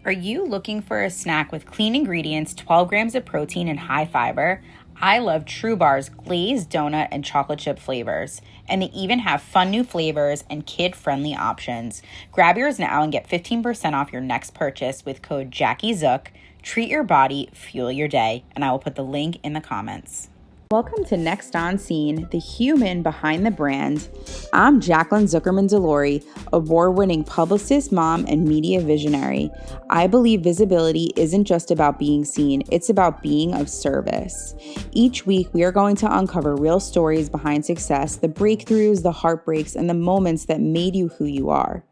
Are you looking for a snack with clean ingredients, 12 grams of protein, and high fiber? I love True Bar's glazed donut and chocolate chip flavors. And they even have fun new flavors and kid-friendly options. Grab yours now and get 15% off your next purchase with code JackieZook. Treat your body, fuel your day. And I will put the link in the comments. Welcome to Next On Scene, the human behind the brand. I'm Jaclyn Zukerman Delory, award-winning publicist, mom, and media visionary. I believe visibility isn't just about being seen, it's about being of service. Each week, we are going to uncover real stories behind success, the breakthroughs, the heartbreaks, and the moments that made you who you are.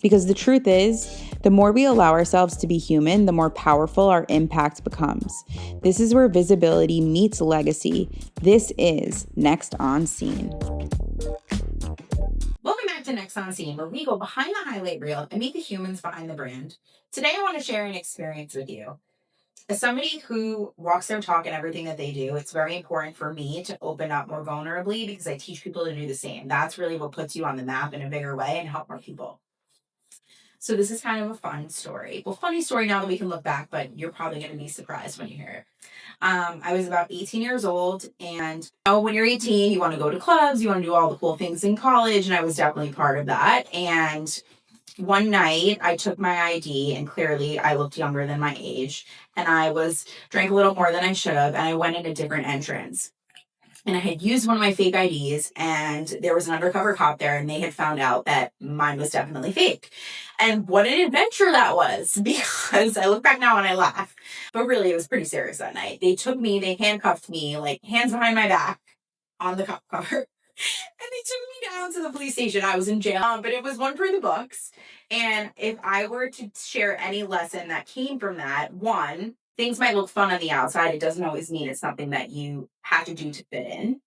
Because the truth is, the more we allow ourselves to be human, the more powerful our impact becomes. This is where visibility meets legacy. This is Next On Scene. Welcome back to Next On Scene, where we go behind the highlight reel and meet the humans behind the brand. Today, I want to share an experience with you. As somebody who walks their talk in everything that they do, it's very important for me to open up more vulnerably because I teach people to do the same. That's really what puts you on the map in a bigger way and help more people. So this is kind of a fun story. Well, funny story now that we can look back, but you're probably going to be surprised when you hear it. I was about 18 years old, and when you're 18, you want to go to clubs, you want to do all the cool things in college, and I was definitely part of that. And one night, I took my ID, and clearly I looked younger than my age, and drank a little more than I should have, and I went in a different entrance. And I had used one of my fake IDs, and there was an undercover cop there, and they had found out that mine was definitely fake. And what an adventure that was, because I look back now and I laugh. But really, it was pretty serious that night. They handcuffed me, like hands behind my back on the cop car. And they took me down to the police station. I was in jail, but it was one for the books. And if I were to share any lesson that came from that, one, things might look fun on the outside. It doesn't always mean it's something that you have to do to fit in.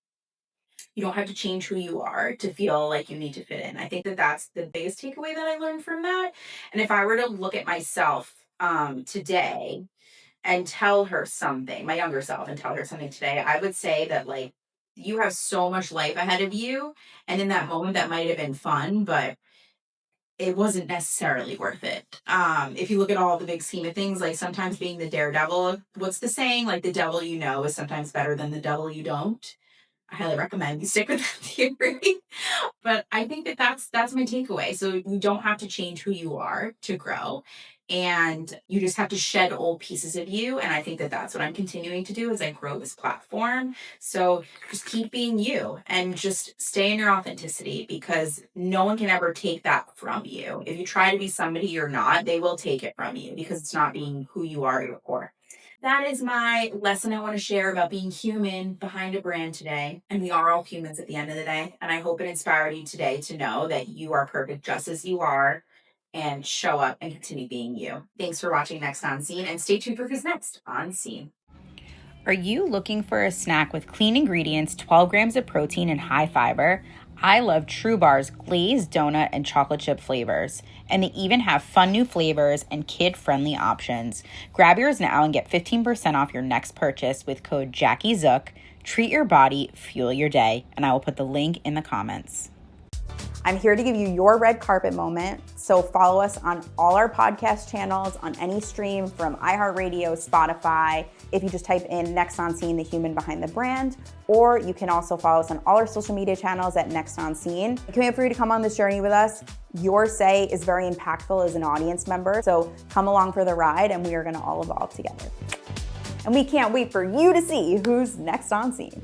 You don't have to change who you are to feel like you need to fit in. I think that that's the biggest takeaway that I learned from that. And if I were to look at myself today and tell her something, my younger self, and tell her something today, I would say that, like, you have so much life ahead of you. And in that moment, that might have been fun, but it wasn't necessarily worth it. If you look at all the big scheme of things, like sometimes being the daredevil, what's the saying? Like, the devil you know is sometimes better than the devil you don't. I highly recommend you stick with that theory. But I think that that's my takeaway. So you don't have to change who you are to grow, and you just have to shed old pieces of you. And I think that that's what I'm continuing to do as I grow this platform. So just keep being you and just stay in your authenticity, because no one can ever take that from you. If you try to be somebody you're not, they will take it from you because it's not being who you are at your core. That is my lesson I want to share about being human behind a brand today. And we are all humans at the end of the day. And I hope it inspired you today to know that you are perfect just as you are, and show up and continue being you. Thanks for watching Next On Scene, and stay tuned for who's next on Scene. Are you looking for a snack with clean ingredients, 12 grams of protein, and high fiber? I love True Bar's glazed donut and chocolate chip flavors. And they even have fun new flavors and kid-friendly options. Grab yours now and get 15% off your next purchase with code JackieZook. Treat your body, fuel your day. And I will put the link in the comments. I'm here to give you your red carpet moment. So follow us on all our podcast channels, on any stream from iHeartRadio, Spotify. If you just type in Next On Scene, the human behind the brand, or you can also follow us on all our social media channels at Next On Scene. I can't wait for you to come on this journey with us. Your say is very impactful as an audience member. So come along for the ride, and we are gonna all evolve together. And we can't wait for you to see who's next on Scene.